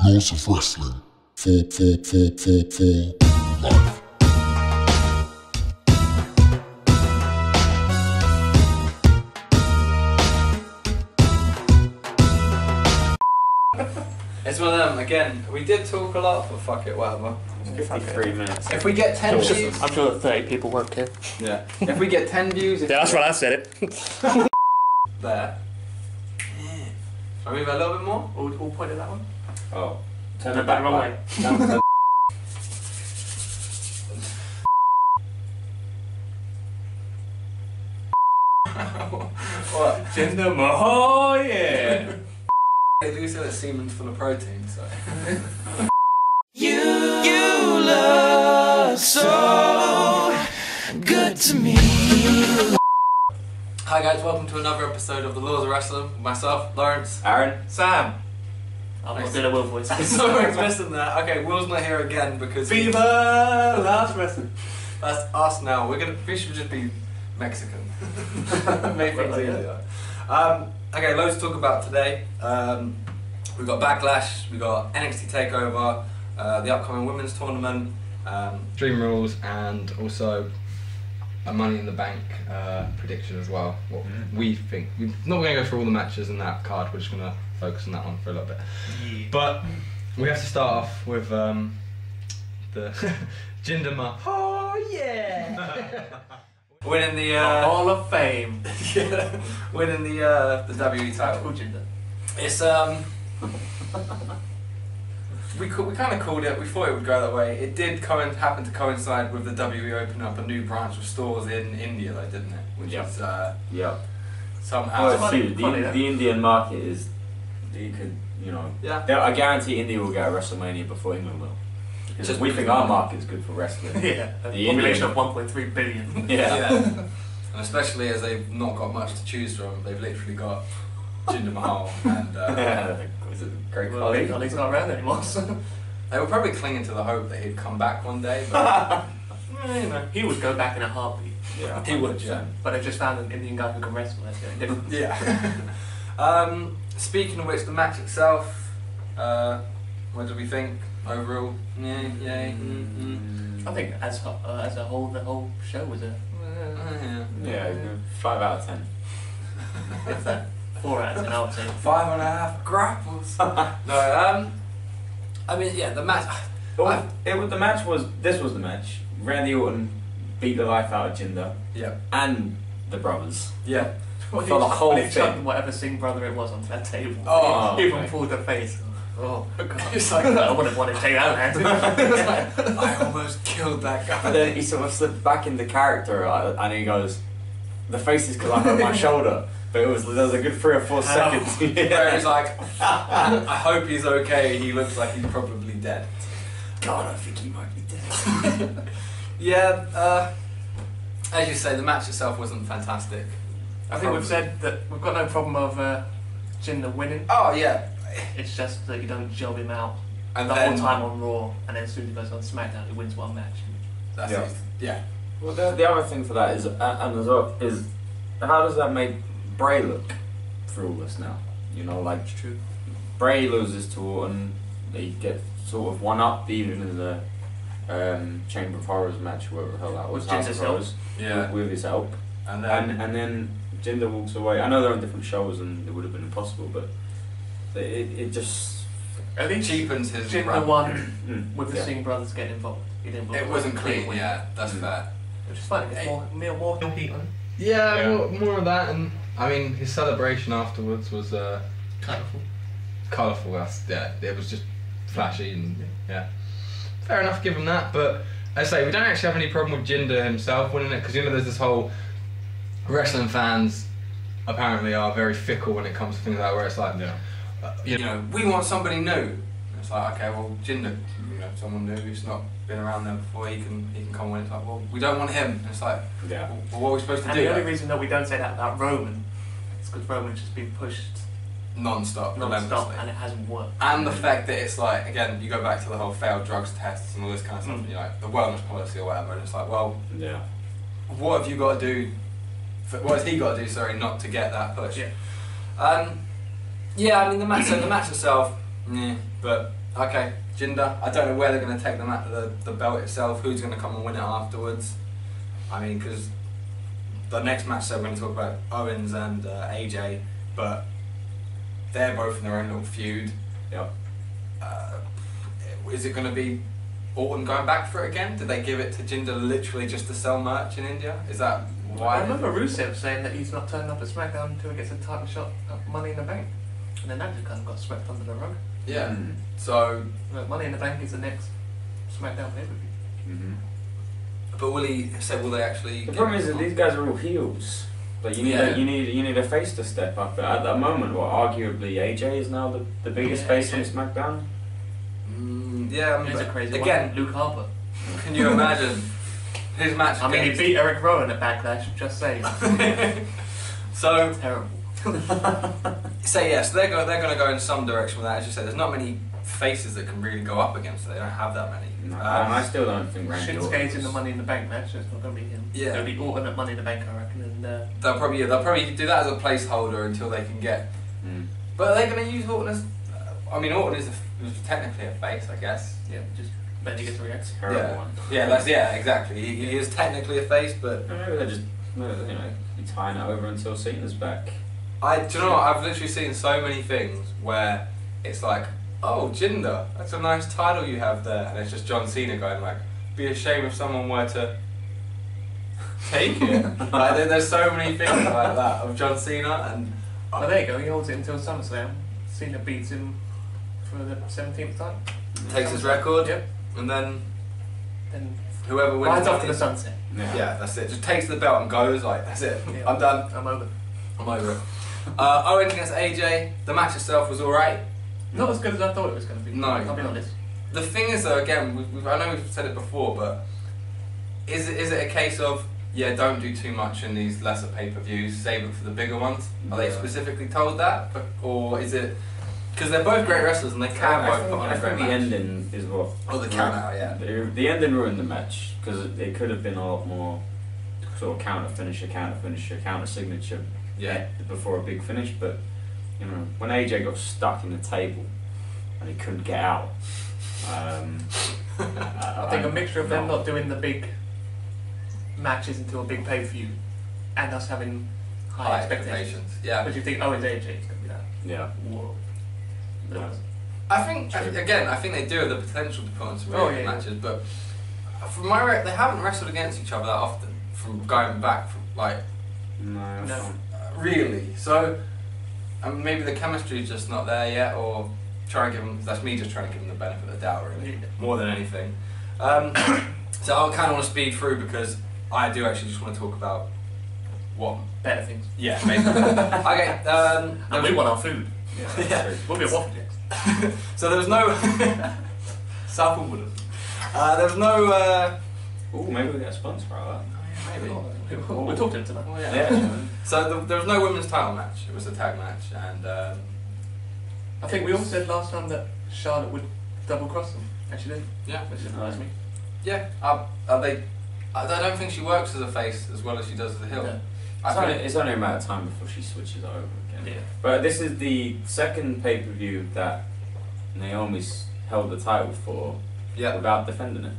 Laws of Wrestling for life. It's one of them, again, we did talk a lot, but fuck it, whatever. 53 minutes. If we get 10 views... I'm sure that 30 people won't care. Yeah. If we get 10 views... Yeah, that's right, I said it. There. Yeah. Shall I move a little bit more? All point at that one? Oh. Turn No, it back wrong way. What? Jinder Mahal, yeah! They do say that semen's full of protein, so... You look so good to me. Hi guys, welcome to another episode of The Laws of Wrestling with myself, Lawrence, Aaron. Sam. I'm not doing a Will voice. Someone's missing that. Okay, Will's not here again because... Viva Last Wrestling! That's us now. We should just be Mexican. Make things easier. Okay, loads to talk about today. We've got Backlash, we've got NXT Takeover, the upcoming women's tournament, Dream Rules, and also a Money in the Bank prediction as well. What we think. We're not going to go through all the matches in that card, we're just going to focus on that one for a little bit. Yeah. But we have to start off with the Jinder Mahal. Oh yeah! Winning the Hall of Fame. yeah, winning the WWE title. Jinder. It's we kind of called it. We thought it would go that way. It did happen to coincide with the WWE opening up a new branch of stores in India, though, didn't it? Which is somehow. Well, the Indian market is, you could, I guarantee India will get a WrestleMania before England will. Because we think our market's good for wrestling. Yeah, the population of 1.3 billion. Yeah. And especially as they've not got much to choose from, they've literally got Jinder Mahal and is it Great Well, he's not around anymore, so... They were probably clinging to the hope that he'd come back one day, but he would go back in a heartbeat. Yeah, he would, yeah. But they just found an Indian guy who can wrestle, that's the only difference. Yeah. Speaking of which, the match itself, what do we think overall? Yay. I think as a whole, the whole show was a... Yeah, 5 out of 10. It's that 4 out of 10, I would say. 5.5 grapples. No, I mean, yeah, the match. This was the match. Randy Orton beat the life out of Jinder. Yeah. And the brothers. Yeah. For the whole thing. Chucked whatever Singh brother it was onto that table. Oh, he even pulled the face. Oh god. It's like, I wouldn't want to take that man. I almost killed that guy. But then he sort of slipped back into character and he goes, the face is because I hurt my shoulder. But there was a good 3 or 4 seconds. Where he's like, I hope he's okay, he looks like he's probably dead. God, I think he might be dead. Yeah, as you say, the match itself wasn't fantastic. I think we've said that we've got no problem of Jinder winning. Oh yeah. It's just that you don't job him out And the then, whole time on Raw, and then as soon as he goes on SmackDown, he wins one match. That's Yeah. it. Yeah. Well, the other thing for that is, and as well, is how does that make Bray look through all this now? Like It's true. Bray loses to Orton, they get sort of one up even in the Chamber of Horrors match, where the hell that was. With Jinder's help. Yeah. With his help. And And then Jinder walks away. I know they're on different shows and it would have been impossible, but it just... At least cheapens his Jinder run. won with the Singh brothers getting involved. He didn't. It wasn't clean, win. yeah, that's fair. Which is fine. It's more heat on it. Yeah, more of that, and I mean his celebration afterwards was colourful. It was just flashy and yeah, fair enough. Give him that, but as I say, we don't actually have any problem with Jinder himself winning it because there's this whole wrestling fans apparently are very fickle when it comes to things like that, where it's like we want somebody new. And it's like, okay, well Jinder, someone new who's not been around there before, he can come in. It's like, well, we don't want him. And it's like, well, what are we supposed to do? The only reason that we don't say that about Roman is because Roman's just been pushed non-stop, relentlessly. and it hasn't worked. And the fact that it's like, again, you go back to the whole failed drugs tests and all this kind of stuff, and you're like, the wellness policy or whatever, and it's like, well, what have you got to do, what has he got to do, sorry, not to get that push? Yeah. I mean, the match itself, but Okay, Jinder. I don't know where they're going to take the belt itself. Who's going to come and win it afterwards? I mean, because the next match, so we're going to talk about Owens and AJ, but they're both in their own little feud. Yep. Is it going to be Orton going back for it again? Did they give it to Jinder literally just to sell merch in India? Is that why? I remember Rusev saying that he's not turning up at SmackDown until he gets a title shot at Money in the Bank. And then that just kind of got swept under the rug. Yeah. So. Look, Money in the Bank is the next SmackDown pay-per-view. But will they actually? The problem is that these guys are all heels. Like you need a face to step up. But at the moment, arguably AJ is now the biggest face on SmackDown. It's a crazy again, one. Luke Harper. Can you imagine his match? I mean, he beat Eric Rowan at Backlash. Just saying. So terrible. So they're going to go in some direction with that. As you said, there's not many faces that can really go up against it. They don't have that many. No, I still don't think Randy Shinsuke's in the Money in the Bank match, so it's not going to be him. Yeah. It'll be Orton at Money in the Bank, I reckon. And they'll probably do that as a placeholder until they can get. But are they going to use Orton as? I mean, Orton is technically a face, I guess. Yeah, just then he gets to react. Terrible one. Yeah, exactly. He is technically a face, but maybe they're just be tying it over until Cena's back. Do you know what? I've literally seen so many things where it's like, oh, Jinder, that's a nice title you have there, and it's just John Cena going like, be a shame if someone were to take it. Like, there's so many things like that of John Cena, and oh, there you go. He holds it until SummerSlam. Cena beats him for the 17th time. Takes his record. Yep. And then whoever wins rides off to the sunset. Yeah, that's it. Just takes the belt and goes like, that's it. Yeah. I'm done. I'm over. it. Owens against AJ. The match itself was alright. Not as good as I thought it was going to be. No. I'll be honest. The thing is, though, again, I know we've said it before, but is it a case of don't do too much in these lesser pay-per-views, save it for the bigger ones? Are they specifically told that, or is it? Because they're both great wrestlers and they can both put on a great match. The ending is what. Oh, the count out, yeah. The ending ruined the match because it could have been a lot more sort of counter finisher, counter signature. Yeah. Before a big finish, but when AJ got stuck in the table and he couldn't get out. I think a mixture of them not doing the big matches into a big pay-per-view and us having high expectations. Yeah. But you think, AJ is going to be that. Yeah. Whoa. Yeah. I think they do have the potential to put on some really good matches, but from my they haven't wrestled against each other that often. From going back, No. Really. So maybe the chemistry is just not there yet, or that's me just trying to give them the benefit of the doubt, really, more than anything. So I kind of want to speed through because I do actually just want to talk about what better things. Yeah, basically. Okay. And we want our food. Yeah. We'll be a waffle next. So there was no South Wimbledon. There was no. Maybe we get a sponsor out of that. Maybe. We'll talk to him tonight. Oh, yeah. So there was no women's title match. It was a tag match, and I think we all said last time that Charlotte would double cross them. Actually, didn't. Yeah. Which surprised me. Yeah. Are they? I don't think she works as a face as well as she does as a heel. No. It's only a matter of time before she switches over again. Yeah. But this is the second pay-per-view that Naomi's held the title for without defending it.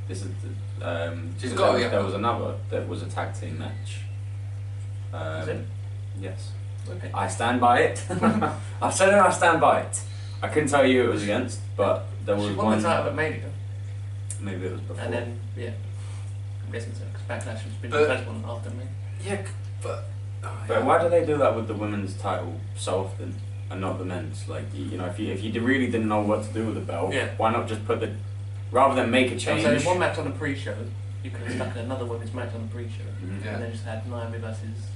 This is She's got it. There was another that was a tag team match. Is it? Yes. Okay. I stand by it. I said it. I stand by it. I couldn't tell you who it was against, but there was She one. won the title at Mania. Maybe it was before. And then I'm guessing so because Backlash has been the first one after me. Yeah, but. But why do they do that with the women's title so often and not the men's? Like if you really didn't know what to do with the belt, why not just put rather than make a change? So one match on the pre-show, you could have stuck another women's match on the pre-show, Mm-hmm. and then just had Naomi versus.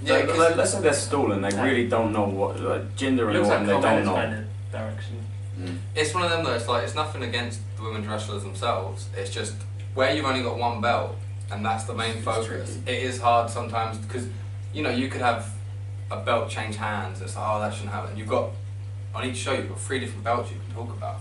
Yeah, let's say they're stalling. They really don't know what Jinder and Orton. They don't know. Kind of direction. It's one of them though. It's like it's nothing against the women's wrestlers themselves. It's just where you've only got one belt and that's the main focus. It is hard sometimes because you could have a belt change hands. It's like, that shouldn't happen. You've got on each show you've got 3 different belts you can talk about.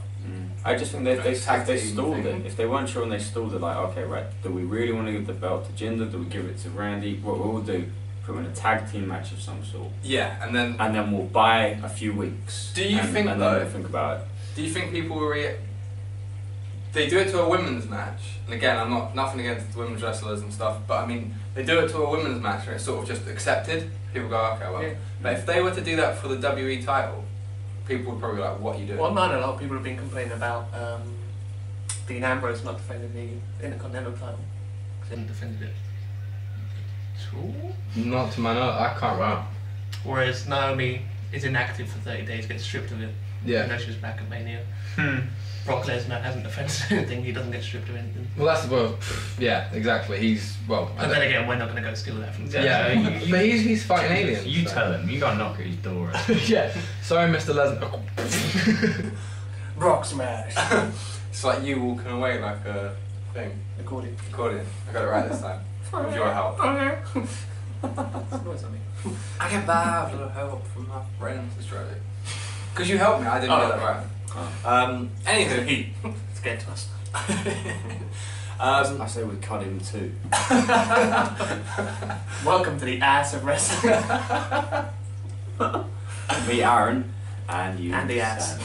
I just think they stalled it. If they weren't sure and they stalled it, like, okay, right, do we really want to give the belt to Jinder? Do we give it to Randy? What we'll do, put in a tag team match of some sort. Yeah, and then we'll buy a few weeks. Do you think and though? then we'll think about it. Do you think people will they do it to a women's match, and again, I'm not nothing against women's wrestlers and stuff, but I mean, they do it to a women's match and it's sort of just accepted. People go, okay, well. Yeah. But if they were to do that for the WWE title, people would probably be like, what are you doing? Well, not a lot of people have been complaining about Dean Ambrose not defending the Intercontinental title. He hasn't defended it at all. Not to my knowledge, I can't remember. Whereas Naomi is inactive for 30 days, gets stripped of it. Yeah. Even though she was back at Mania. Brock Lesnar hasn't defended anything, he doesn't get stripped of anything. Well, that's the yeah, exactly. He's well. But then again, we're not going to go steal that from him. Yeah, but he's fighting aliens. You so. tell him. You gotta knock at his door. Yeah. Sorry, Mr. Lesnar. Brock smash. It's like you walking away like a thing. Accordion. Accordion. I got it right this time. With your help. I get bad little help from my friends. It's right. Because you helped me, I didn't get that right. Anywho, Let's get to us. I say we cut him too. Welcome to the ass of wrestling. Me, Aaron, and you. And the ass.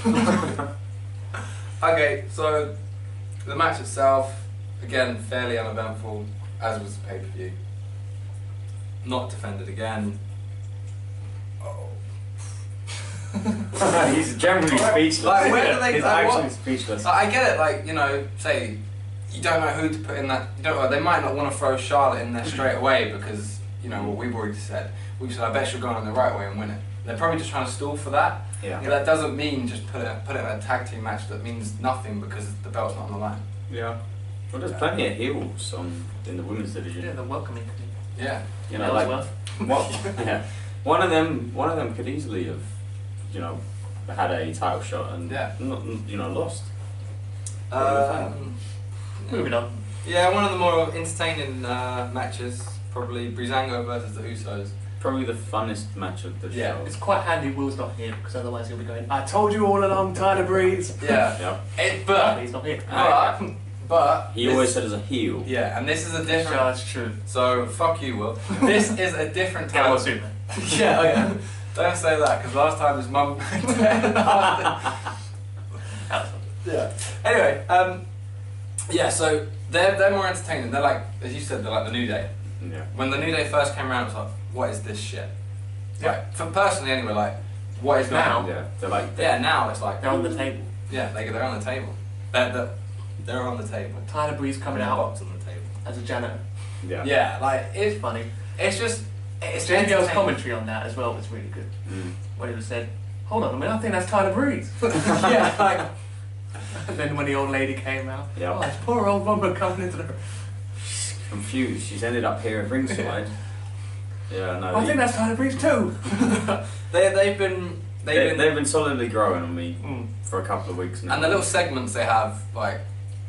Okay, so the match itself, again, fairly uneventful, as was the pay-per-view. Not defended again. He's generally speechless. Like, where do they? He's like, actually what? speechless. I get it. Like, you know, say you don't know who to put in that. You don't. Well, they might not want to throw Charlotte in there straight away because you know what we've already said. We've said I bet she'll go on the right way and win it. They're probably just trying to stall for that. Yeah. That doesn't mean just put it in a tag team match that means nothing because the belt's not on the line. Yeah. Well, there's plenty of heels in the women's division. Yeah, they're welcoming to me. Yeah. You know, like what? Yeah. One of them could easily have, you know, had a title shot and not, you know, lost. Moving on. Yeah, one of the more entertaining matches, probably Breezango versus the Usos. Probably the funnest match of the show. It's quite handy Will's not here because otherwise he'll be going, I told you all along, Tyler Breeze. Yeah. Yep. But he's not here. But he always said as a heel. Yeah, and this is a different. Yeah, that's true. So fuck you, Will. This is a different Get type. well soon, man. Yeah, okay. Don't say that because last time his mum. Yeah. Anyway, yeah. So they're more entertaining. They're like, as you said, they're like the New Day. Yeah. When the New Day first came around, it was like, what is this shit? Like, for personally anyway, like, what is Now? going on? Yeah. They're like. Yeah, now it's like They're on the table. Yeah, they're on the table. They're on the table. Tyler Breeze coming out box on the table. as a janitor. Yeah. Yeah, like It's funny. it's just it's JBL's entertaining. commentary on that as well was really good. Mm. When he was said, hold on a minute, I think that's Tyler Breeze. Yeah, like And then when the old lady came out, Yeah. oh, this poor old woman coming into the room. Confused. She's ended up here at ringside. Yeah. No. I think that's Tyler Breeze too. they've been solidly growing on me Mm. for a couple of weeks now. and the little segments they have, like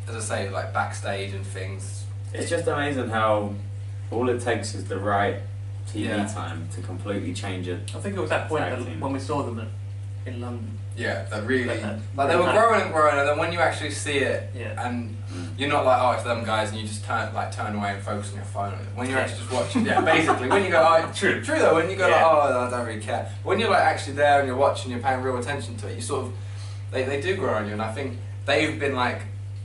as I say, like backstage and things. It's just amazing how all it takes is the right TV Yeah. time to completely change it. I think it was that point Tag that team. when we saw them in London. Yeah, that really Like like they were growing and growing, and then when you actually see it, Yeah. and you're not like, oh, it's them guys, and you just turn away and focus on your phone. When you're actually just watching, yeah, basically, when you go, oh, true though, when you go, Yeah. like, oh, I don't really care. When you're like actually there and you're watching, you're paying real attention to it. You sort of, they do grow on you, and I think they've been like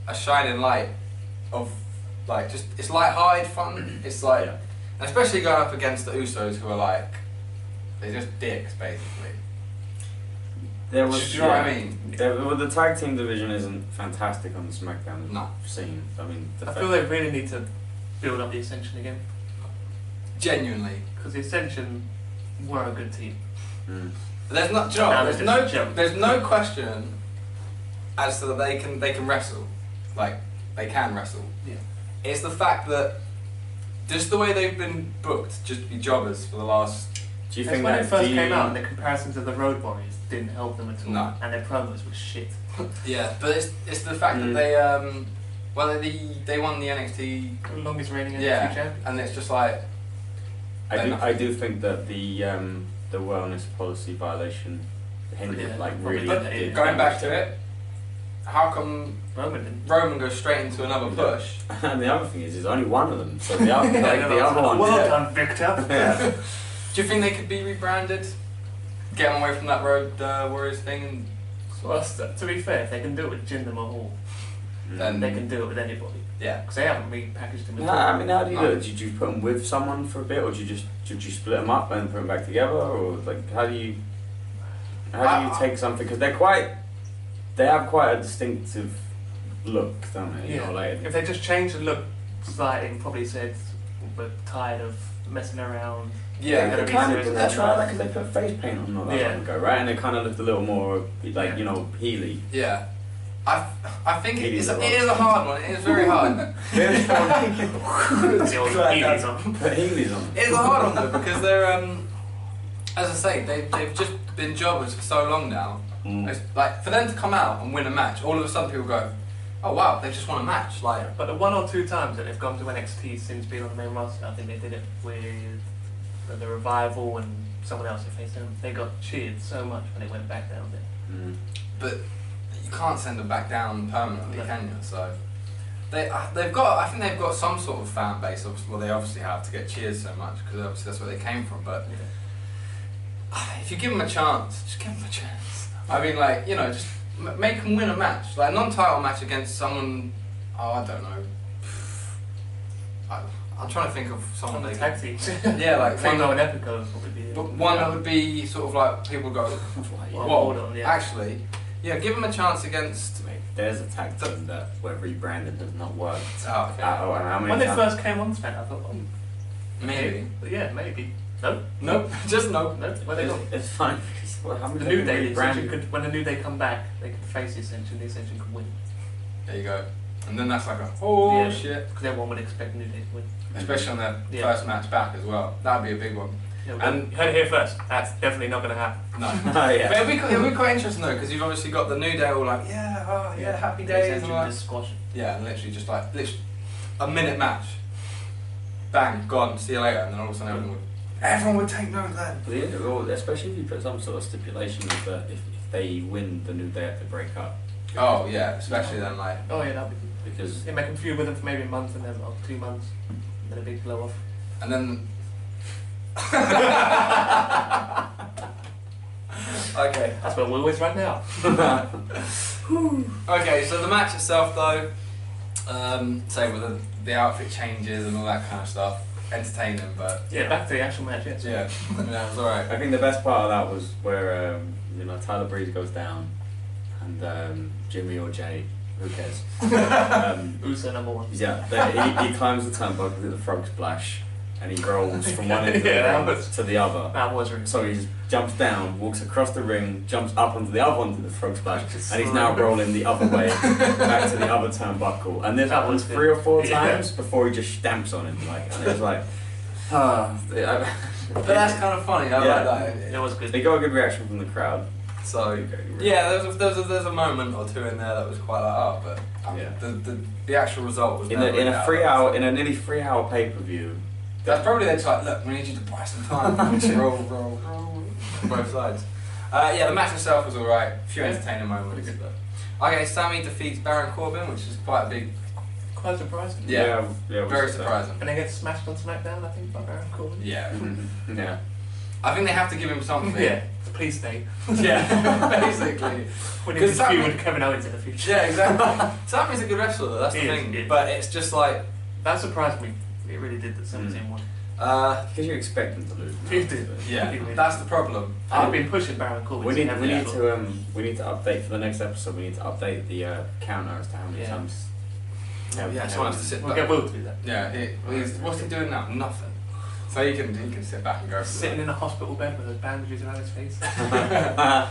a shining light of like just it's light-hearted fun. It's like, Yeah. and especially going up against the Usos, who are like, they're just dicks basically. There was, Do you know what I mean? The tag team division isn't fantastic on the SmackDown No. scene. I mean, I feel they really need to build up the Ascension again. Genuinely. Because the Ascension were a good team. Mm. There's not, do you know, Now what, they're just a joke. there's no question as to that they can wrestle, like they can wrestle. Yeah. It's the fact that just the way they've been booked, just to be jobbers for the last. Do you That's think when that it first came out and the comparison to the Road Warriors didn't help them at all. No. And their promos were shit. Yeah, but it's the fact that they they won the NXT. The longest reigning NXT Yeah, champion. and it's just like I do think that the wellness policy violation hindered, Yeah, like probably really did. did going back damage to it. How come Roman didn't. Roman goes straight into another push? And the other thing is, there's only one of them, so the other, the other one. Well done, Victor. Yeah. Do you think they could be rebranded? Get them away from that Road Warriors thing and Well, to be fair, if they can do it with Jinder Mahal, then they can do it with anybody. Yeah. Because they haven't repackaged him at No, all. I mean, how do you do it? Did you put them with someone for a bit, or did you split them up and put them back together, or like how do you take something? Because they have quite a distinctive look, don't they? You know, like if they just change the look slightly and probably said we're tired of messing around. Yeah, they kind of did that try that because they put face paint on not that long ago, right? And they kind of looked a little more like you know heely. Yeah. I think it is a hard one. It is very hard. Heelys on. Put Heelys on. It is a hard one though because they're as I say they've just been jobbers for so long now. It's like for them to come out and win a match, all of a sudden people go, oh wow, they just won a match. Like, but the 1 or 2 times that they've gone to NXT since being on the main roster, I think they did it with the Revival and someone else who faced them. They got cheered so much when they went back down there. But you can't send them back down permanently, can you? So they've got. I think they've got some sort of fan base. Obviously, well, they obviously have to get cheered so much because obviously that's where they came from. But if you give them a chance, just give them a chance. I mean, like you know, just make them win a match, like a non-title match against someone. Oh, I don't know. I'm trying to think of someone they tag team. Yeah, like Fango and Epico would be. But one that would be sort of like people go, what? Actually, yeah, give them a chance against. There's a tag team that where rebranding has not worked. Oh, okay. When they first came on Smack, I thought, maybe. But yeah, maybe. No. Nope. Just no. Where they go? It's fine because how many the New Day could, when the New Day come back, they could face the Ascension. The Ascension could win. There you go. And then that's like a shit. Because everyone would expect New Day to win. Especially on their first match back as well. That would be a big one. Yeah, and you heard it here first. That's definitely not going to happen. No. But it'll be quite interesting though, because you've obviously got the New Day all like, happy days and all that. Squash. Yeah, and literally just like a minute match. Bang, gone. See you later. And then all of a sudden everyone would take note then. Well, especially if you put some sort of stipulation that if they win, the New Day have to break up. Oh yeah, especially then like. Oh yeah, that'd be good. Because make them feud with them for maybe a month and then 2 months, and then a big blow off. And then. Okay. That's where we're always right now. Okay, so the match itself though, say with the outfit changes and all that kind of stuff, entertaining, but yeah, back to the actual match. Yes. Yeah, it was alright. I think the best part of that was where Tyler Breeze goes down, and Jimmy or Jay, who cares? Uso number 1. Yeah, he climbs the turnbuckle with the frog splash. And he rolls from one end of the ring to the other. That was really. So he just jumps down, walks across the ring, jumps up onto the other one to the frog splash, and he's now rolling the other way back to the other turnbuckle. And this happens 3 or 4 times before he just stamps on him, and it was like, but that's kind of funny. I like that. It was good. They got a good reaction from the crowd. So yeah, there's a moment or two in there that was quite like but the actual result was in a nearly 3 hour pay-per-view. That's probably they're like, look, we need you to buy some time. roll. Both sides. The match itself was alright. A few entertaining moments. Okay, Sammy defeats Baron Corbin, which is quite a big. Quite surprising. Yeah, very surprising. And they get smashed on SmackDown, I think, by Baron Corbin. Yeah. Yeah. I think they have to give him something. Yeah. Please stay. Yeah, basically. Because Sammy with Kevin Owens in the future. Yeah, exactly. Sammy's a good wrestler, though. That's the thing. But it's just like that surprised me. It really did that Sami Zayn won. Because you expect them to lose. You did. Yeah, that's the problem. I've been pushing Baron Corbin. We need to update for the next episode. We need to update the counter as to how many times. Someone has to sit back. We'll get Will to do that. Yeah, what's he doing now? Nothing. So he can sit back and go. Sitting in a hospital bed with those bandages around his face. I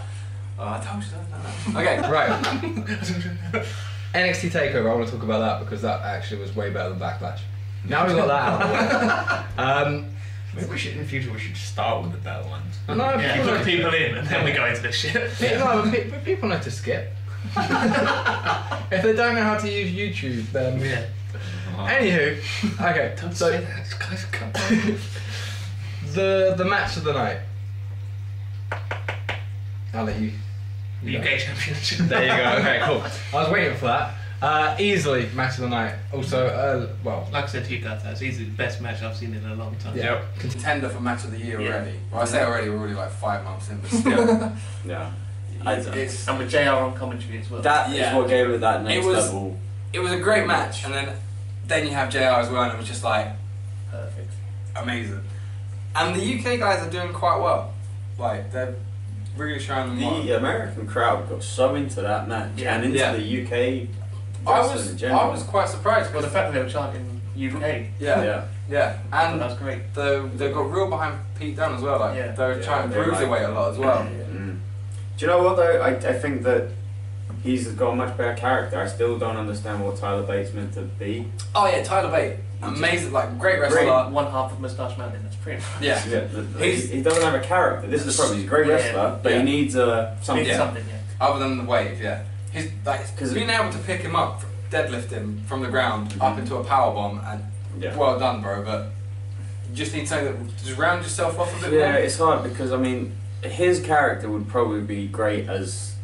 told you that. Okay, right. NXT Takeover. I want to talk about that because that actually was way better than Backlash. Now we've got that out of the way. Maybe we should, in the future, we should start with the better ones. No, put people in and then we go into this shit. People know to skip. If they don't know how to use YouTube, then Anywho, okay. So the match of the night. I'll let you. UK Championship. There you go. Okay, cool. I was waiting for that. Easily match of the night. Also, like I said to you guys, that's easily the best match I've seen in a long time. Yeah. Contender for match of the year already. Well, I say already, we're already like 5 months in, but still. Yeah. It's And with JR on commentary as well. That is Yeah. what gave it that next level. It was a great match, and then you have JR as well, and it was just like Perfect. amazing. And the UK guys are doing quite well. Like they're really showing them The American crowd got so into that match Yeah. and into Yeah. the UK I wrestling in general. was quite surprised Well, the because fact that they were chanting UK, yeah, and that was great. they got real behind Pete Dunne as well. Like Yeah. they were trying to they're prove their like- weight a lot as well. Mm. Do you know what though? I think that he's got a much better character. I still don't understand what Tyler Bate's meant to be. Oh yeah, Tyler Bate, amazing, like great wrestler. One half of Moustache Mountain, that's pretty much. Yeah, He doesn't have a character. This is the problem. He's a great Yeah. wrestler, but Yeah. he needs something. Needs something, yeah. other than the weight, yeah. He's like 'Cause being able to pick him up, deadlift him from the ground up into a power bomb, and Yeah. well done, bro. But you just need something that just round yourself off a bit Yeah, more. it's hard because I mean, his character would probably be great as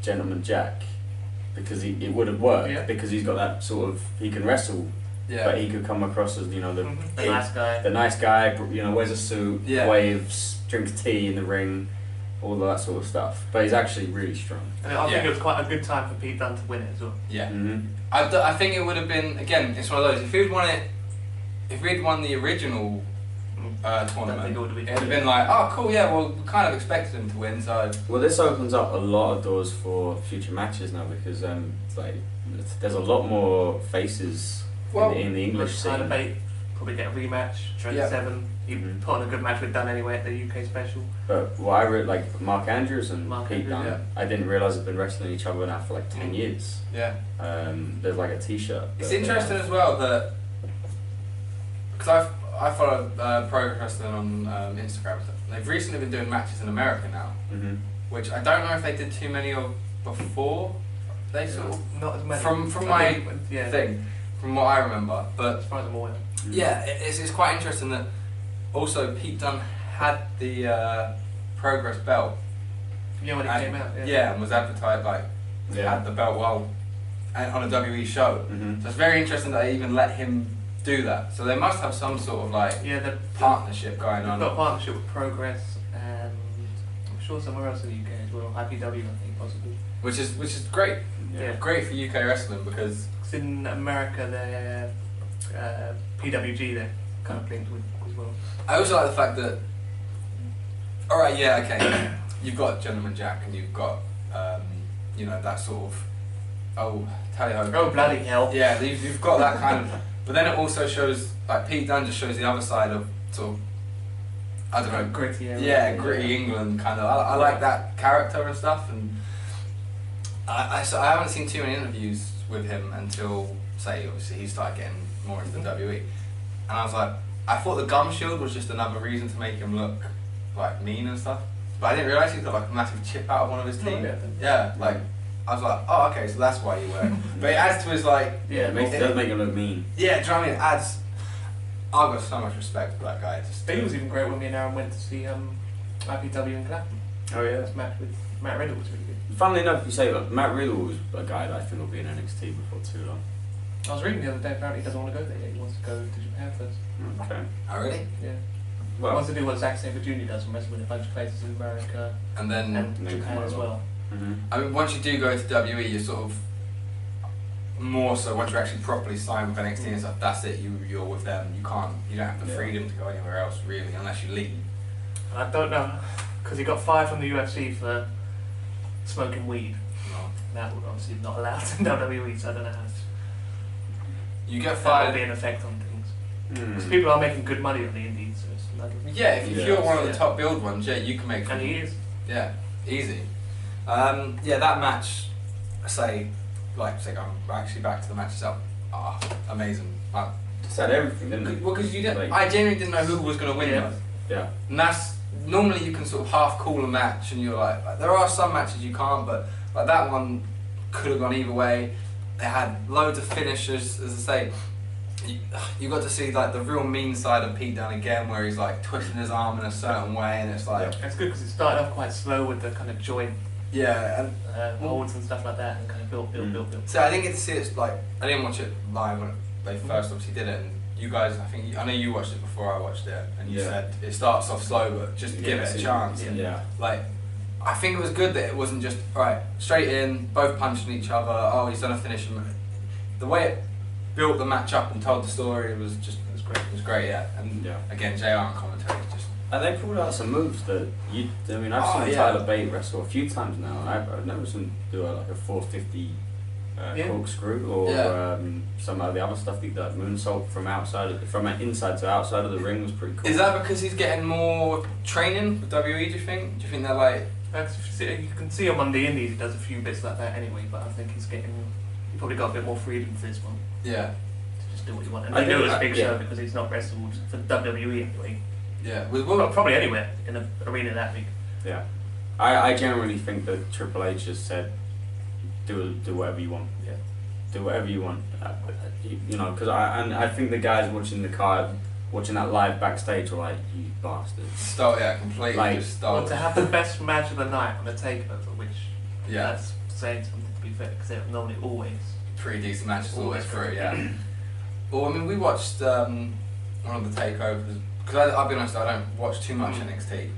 Gentleman Jack because it would have worked Yeah. because he's got that sort of he can wrestle, but he could come across as the The nice guy. the nice guy, wears a suit, Yeah. waves, drinks tea in the ring, all of that sort of stuff. But he's actually really strong. And I think Yeah. it was quite a good time for Pete Dunne to win it as well. Yeah. Mm-hmm. I think it would have been again. It's one of those. If he'd won it, if we'd won the original I think tournament, it would have been. it'd have been like, oh cool, yeah. Well, we kind of expected him to win, so Well, this opens up a lot of doors for future matches now because there's a lot more faces Well, in the English Tyler scene. Bate probably get a rematch. 27. He Mhm. put on a good match with Dunne anyway at the UK special. But what I really like Mark Andrews and Mark Pete Andrews, Dunne, I didn't realise they've been wrestling each other now for like 10 years. yeah. There's like a T-shirt. It's that- interesting as well that because I follow Progress Wrestling on Instagram. They've recently been doing matches in America now, Mhm. which I don't know if they did too many of before. They sort of Not as many. from I my think, yeah, thing, from what I remember. But as far as I'm aware. yeah, it's quite interesting that also Pete Dunne had the Progress belt. Yeah, when it and, came out. and was advertised like had the belt while on a WWE show. Mhm. So it's very interesting that they even let him do that. So they must have some sort of like Yeah, they've partnership going got on. a partnership with Progress and I'm sure somewhere else in the UK as well. IPW, I think, possibly. Which is great. Yeah. Great for UK wrestling because 'Cause in America, they're PWG, they're kind of linked with as well. I also like the fact that alright, yeah, okay, you've got Gentleman Jack and you've got that sort of tally-ho. Oh, bloody hell. Yeah, you've got that kind of but then it also shows like Pete Dunne just shows the other side of sort of I don't know, Gritty area. yeah, gritty England kind of. I like that character and stuff, and I haven't seen too many interviews with him until say obviously he started getting more into the WWE, and I was like, I thought the gum shield was just another reason to make him look like mean and stuff, but I didn't realise he's got like a massive chip out of one of his teeth. Yeah, like I was like, oh okay, so that's why you wear it. But it adds to his like, Yeah, it does make him look mean. yeah, do you know what I mean? It adds. I've got so much respect for that guy. Just, But he was even great when me and Aaron went to see IPW in Clapham. Oh yeah. This match with Matt Riddle was really good. Funnily enough, you say that Matt Riddle was a guy that I think will be in NXT before too long. I was reading the other day, apparently he doesn't want to go there yet. He wants to go to Japan first. Okay. oh really? Yeah. He Well. wants to do what Zack Sabre Jr. does and wrestle in a bunch of places in America And then and then Japan come as over. well. Mhm. I mean, once you do go to WWE, you're sort of more so once you're actually properly signed with NXT and stuff. That's it. You're with them. You don't have the Yeah. freedom to go anywhere else really, unless you leave. And I don't know, because he got fired from the UFC for smoking weed. Well, That would obviously not allowed in WWE, so I don't know how you get that will fired. be an effect on things. Because Mm. people are making good money on the indies, so it's like, Yeah, if Yeah. you're one of the Yeah. top build ones, yeah, you can make. and he is. Yeah, easy. Yeah, that match. Say I'm actually back to the match itself. Ah, amazing. Said everything, didn't he? Well, because you didn't. Like- I genuinely didn't know who was going to win. Yeah. though. Yeah. And that's normally you can sort of half call a match, and you're like there are some matches you can't, but like that one could have gone either way. It had loads of finishers, as I say. You got to see like the real mean side of Pete Dunne again, where he's like twisting his arm in a certain way, and it's like It's good because it started off quite slow with the kind of joint yeah. And holds and stuff like that, and kind of built. so I didn't get to see it. Like I didn't watch it live when they first obviously did it. And you guys, I know you watched it before I watched it, and you Yeah. said it starts off slow, but just give it a chance. Yeah. Like I think it was good that it wasn't just right straight in, both punching each other. Oh, he's done a finish. The way it built the match up and told the story was great. It was great, yeah. And again, JR and commentary just. And they pulled out some moves that I've seen Tyler Bate wrestle a few times now, and I've never seen him do like a 450 corkscrew or some of the other stuff he did. Moonsault from inside to outside of the ring was pretty cool. Is that because he's getting more training with WWE? Do you think? Do you think they're like? You can see him on the Indies. He does a few bits like that anyway, but I think he probably got a bit more freedom for this one. Yeah. To just do what you want, and they do it as a big show because he's not wrestled for WWE anyway. Yeah, well, probably anywhere in an arena that big. Yeah, I generally think that Triple H just said, do whatever you want. Yeah, do whatever you want. Because I think the guys watching the card, watching that live backstage, were like, you bastards. Completely like, just stole. Well, to have the best match of the night on a takeover, which that's saying something to be fair, because they're normally always pretty decent matches all the way through. Yeah. Well, I mean, we watched one of the takeovers. Because I'll be honest, I don't watch too much NXT.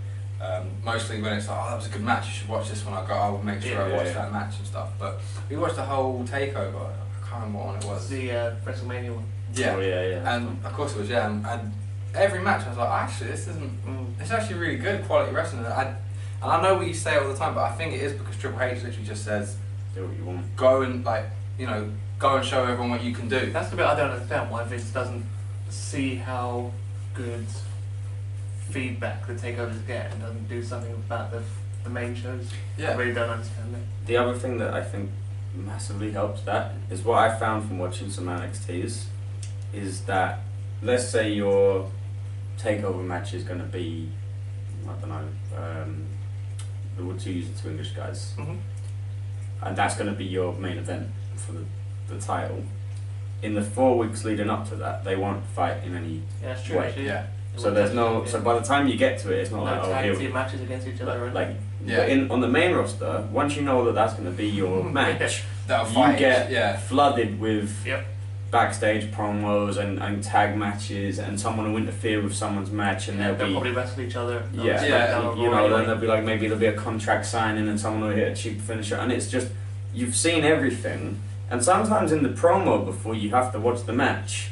Mostly when it's like, oh, that was a good match, you should watch this one. I will make sure I watch that match and stuff. But we watched the whole takeover. I can't remember what one it was. The WrestleMania one. Yeah. Oh, yeah. And of course it was, yeah. And every match I was like, actually, this isn't. It's actually really good quality wrestling. And I know what you say all the time, but I think it is because Triple H literally just says, do what you want. Go and go and show everyone what you can do. That's the bit I don't understand. Why Vince doesn't see how good feedback the takeovers get and doesn't do something about the main shows. Yeah. I really don't understand that. The other thing that I think massively helps that is what I found from watching some NXTs is that, let's say your takeover match is going to be, I don't know, we'll use the two English guys, and that's going to be your main event for the title. In the 4 weeks leading up to that, they won't fight in any that's true, way. actually. Yeah. So there's no. So by the time you get to it, it's not like tag team matches against each other. But on the main roster, once you know that that's going to be your match, you get flooded with backstage promos and tag matches, and someone will interfere with someone's match, and they'll probably wrestle each other. Then there'll be maybe there'll be a contract signing, and someone will hit a cheap finisher, and it's just you've seen everything. And sometimes in the promo before you have to watch the match,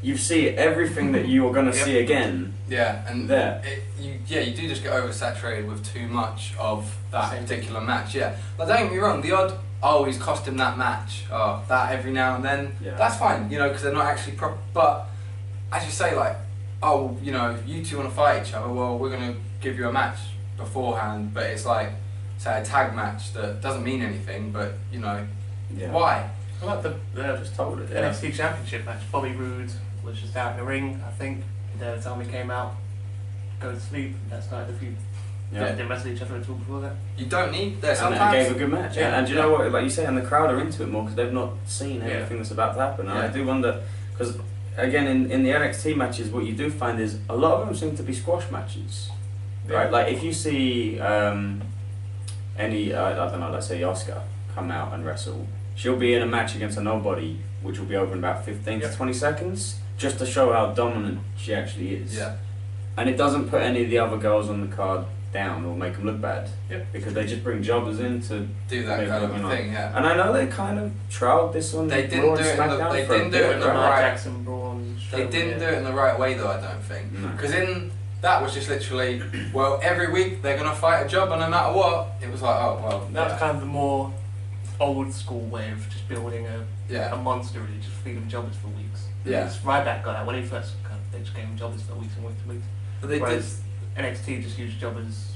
you see everything that you are going to see again. Yeah, and there. You do just get oversaturated with too much of that particular match. Yeah, but don't get me wrong. The odd, he's cost him that match. Oh, that every now and then. Yeah. That's fine, because they're not actually proper. But as you say, like, you two want to fight each other. Well, we're going to give you a match beforehand. But it's like, say, a tag match that doesn't mean anything. But why? I like the just told it. NXT Championship match. Bobby Roode was just out in the ring, I think. By the time he came out, go to sleep. That started the feud. Yeah. They wrestled each other at all before that. You don't need that. Sometimes it gave a good match. Yeah. And you know what? Like you say, and the crowd are into it more because they've not seen everything that's about to happen. And I do wonder because again in the NXT matches, what you do find is a lot of them seem to be squash matches. Right? Like if you see any I don't know, let's say Asuka come out and wrestle. She'll be in a match against a nobody, which will be over in about 15 to 20 seconds, just to show how dominant she actually is. Yeah. And it doesn't put any of the other girls on the card down or make them look bad. Because they just bring jobbers in to do that kind of thing, yeah. And I know they kind of trialled this on They didn't do it in the right. Jackson Braun. They didn't do it in the right way, though. I don't think. Because that was just literally, every week they're gonna fight a jobber no matter what. It was like, that was kind of the more old school way of just building a monster, really, just feed them jobbers for weeks. Ryback got that when he first they just gave him jobbers for weeks and weeks and weeks. But whereas NXT just used jobbers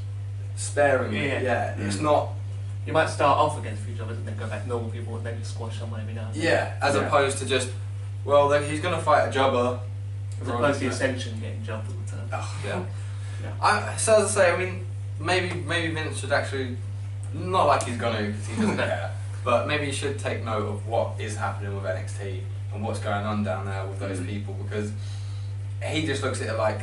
sparingly. Yeah. It's not. You might start off against a few jobbers and then go back to normal people and then just squash someone every now and then. Yeah, as opposed to just he's gonna fight a jobber. As opposed to Ascension getting jobbed all the time. Oh, yeah. So as I say, I mean, maybe Vince should actually, not like he's gonna because he doesn't care. But maybe you should take note of what is happening with NXT and what's going on down there with those people, because he just looks at it like,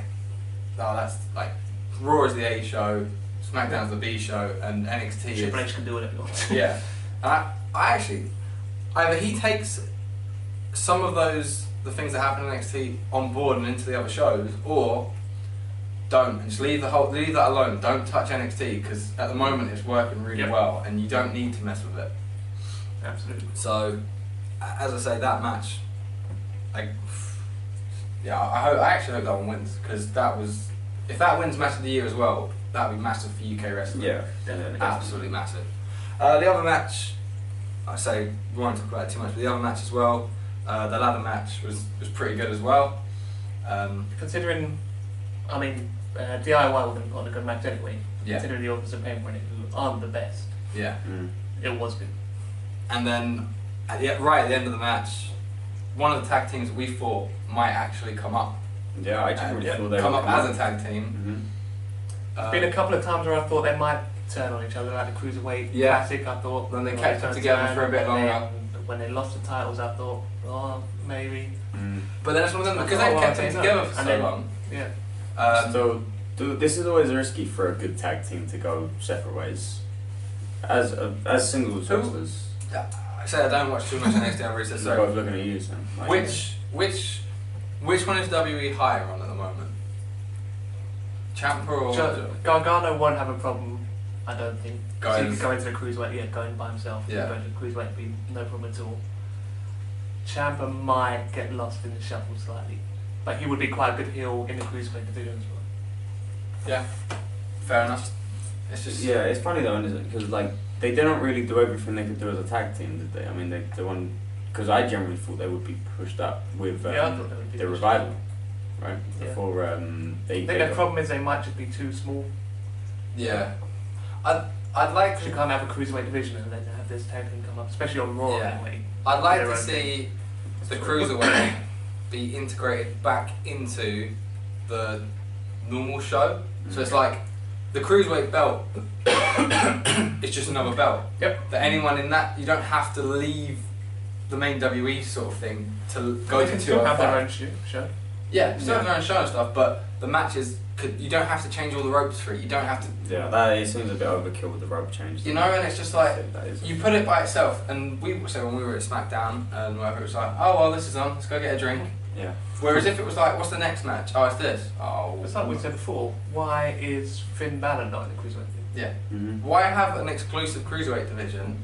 that's like Raw is the A show, SmackDown's the B show, and NXT Triple H can do whatever he wants. Yeah, and I actually either he takes some of the things that happen in NXT on board and into the other shows, or don't, and just leave that alone. Don't touch NXT because at the moment it's working really well, and you don't need to mess with it. Absolutely. So, as I say, that match, I actually hope that one wins because that was, if that wins match of the year as well, that would be massive for UK wrestling. Yeah, Definitely. Absolutely massive. The other match, I say we won't talk about it too much, but the other match as well, the ladder match was pretty good as well. Considering, I mean, DIY would have gotten a good match anyway. Yeah. Considering the Authors of Pain were in it, who aren't the best, Yeah. it was good. And then, right at the end of the match, one of the tag teams that we thought might actually come up. Yeah, I just really thought they come would up as a tag team. There's been a couple of times where I thought they might turn on each other, like the Cruiserweight Classic, I thought. Then they kept it together for a bit longer. When they lost the titles, I thought, oh, maybe. But then it's one of them, because they've kept them together for so long. Yeah. So, this is always risky for a good tag team to go separate ways. As singles wrestlers. I say I don't watch too much NXT. I've already said They're so. both looking at you, Sam. Which one is WWE higher on at the moment? Ciampa or Gargano won't have a problem, I don't think. So he Going- could go into the Cruiserweight, going by himself. Yeah. Going to the Cruiserweight would be no problem at all. Ciampa might get lost in the shuffle slightly, but he would be quite a good heel in the Cruiserweight division as well. Yeah, fair enough. It's just Yeah, it's funny though, isn't it? Because like they didn't really do everything they could do as a tag team, did they? I mean, they won because I generally thought they would be pushed up with I thought they would be the pushed revival, right? Yeah. Before they. I think the problem is they might just be too small. yeah. I'd like Because you to can't have a Cruiserweight division and then have this tag team come up, especially on Raw Yeah. anyway. I'd like Their to own see the cruiserweight be integrated back into the normal show. So it's like the cruiserweight belt is just another belt. Yep. That anyone in that, you don't have to leave the main WE sort of thing to go They to can still have 205. their own show. Yeah, still have their own show and stuff, but the matches, you don't have to change all the ropes for it. You don't have to. Yeah, that it seems a bit overkill with the rope change. You know, and it's just like That is. you put it by itself. And we so when we were at SmackDown and whatever, it was like, oh well, this is on. Let's go get a drink. Yeah. Whereas if it was like, what's the next match? Oh, it's this. Oh, It's like we said before, why is Finn Balor not in the Cruiserweight division? yeah. Mm-hmm. Why have an exclusive cruiserweight division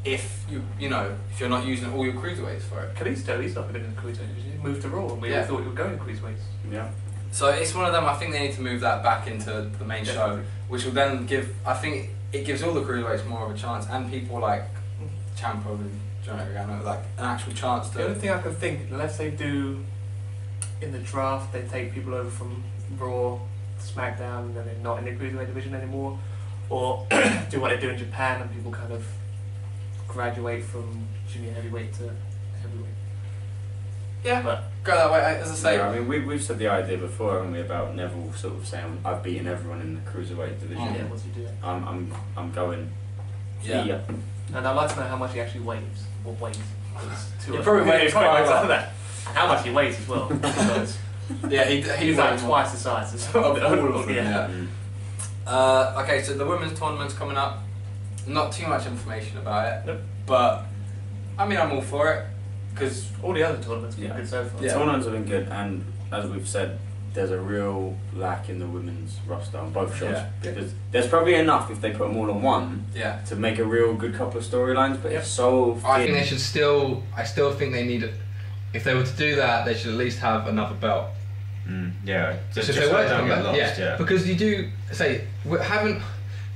if you know if you're not using all your cruiserweights for it? Kalisto, he's not been in the Cruiserweight division. He moved to Raw, and we all Yeah. thought he would go in Cruiserweights. Yeah. So it's one of them. I think they need to move that back into the main show, which will then give. I think it gives all the cruiserweights more of a chance, and people like Ciampa and Johnny Gargano like an actual chance The only to. thing I can think, unless they do in the draft, they take people over from Raw, SmackDown, and then they're not in the Cruiserweight division anymore, or do what they do in Japan and people kind of graduate from junior heavyweight to heavyweight. Yeah, But go that way. As I say, Yeah, I mean, we've said the idea before, haven't we, about Neville sort of saying, "I've beaten everyone in the cruiserweight division. Mm. yeah, what's he doing? I'm going." yeah. And I'd like to know how much he actually weighs, or weighs. He probably weighs quite a lot. that. And how much he weighs as well. Because Yeah, he's he's like twice the size as well. of all of them. Yeah. Yeah. Okay, so the women's tournament's coming up. Not too much information about it, Nope. but I mean, I'm all for it because All the other tournaments have been Yeah. good so far. The tournaments have been good, and as we've said, there's a real lack in the women's roster on both shows. Yeah. Because there's probably enough if they put them all on one yeah. to make a real good couple of storylines, but Yep. it's so I think thin. they should still. I still think they need. If they were to do that, they should at least have another belt. Yeah, Just if they were to come back, yeah. Because you do say we haven't,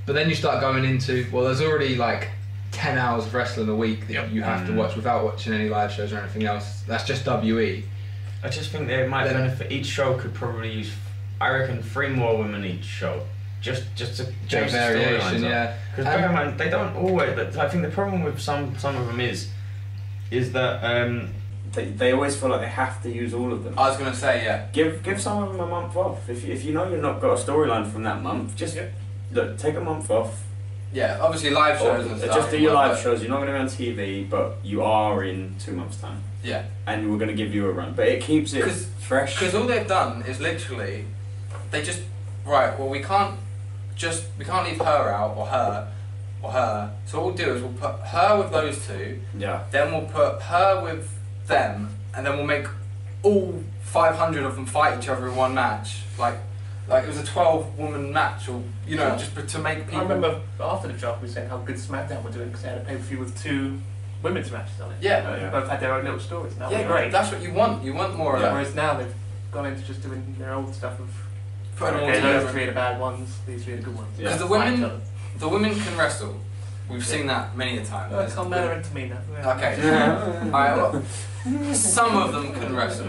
but then you start going into there's already like 10 hours of wrestling a week that Yep. you have to watch without watching any live shows or anything else. That's just WE. I just think they might Then- benefit. Each show could probably use, I reckon, 3 more women each show, just to change the variation, storylines yeah. up. Because bear in mind, they don't always. I think the problem with some of them is that They always feel like they have to use all of them. I was gonna say yeah. Give some of them a month off. If you know you've not got a storyline from that month, just look, take a month off. Yeah, obviously live shows and stuff. Just do your live but- shows. You're not going to be on TV, but you are in 2 months' time. Yeah. And we're going to give you a run, but it keeps it fresh. Because all they've done is literally, they just well we can't leave her out or her. So what we'll do is we'll put her with those two. Yeah. Then we'll put her with them, and then we'll make all 500 of them fight each other in one match. Like, Like it was a 12-woman match, or you know, just to make people. I remember after the draft we were saying how good SmackDown were doing because they had a pay-per-view with 2 women's matches on it. Yeah. They both had their own little stories. And that Yeah, was great. that's what you want. You want more of that. Whereas now they've gone into just doing their old stuff of Putting them all those together. 3 are the bad ones, these 3 are the good ones. Because the Fight each women, other. the women can wrestle. We've seen that many a time. Oh, come better into me now. Okay. Alright, well, some of them can wrestle.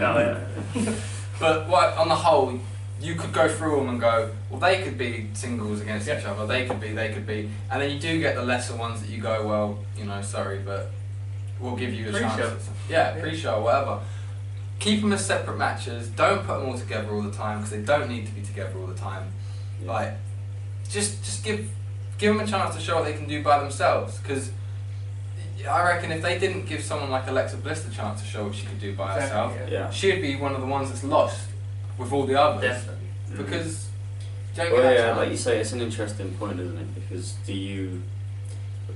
But what, on the whole, you could go through them and go, well, they could be singles against each other, they could be. And then you do get the lesser ones that you go, well, you know, sorry, but we'll give you a chance. Yeah, pre-show, whatever. Keep them as separate matches. Don't put them all together all the time because they don't need to be together all the time. Yeah. Like, just give them a chance to show what they can do by themselves. Because I reckon if they didn't give someone like Alexa Bliss the chance to show what she could do by herself, she'd be one of the ones that's lost with all the others. Definitely. Because you don't Well, get that yeah, chance. like you say, it's an interesting point, isn't it? Because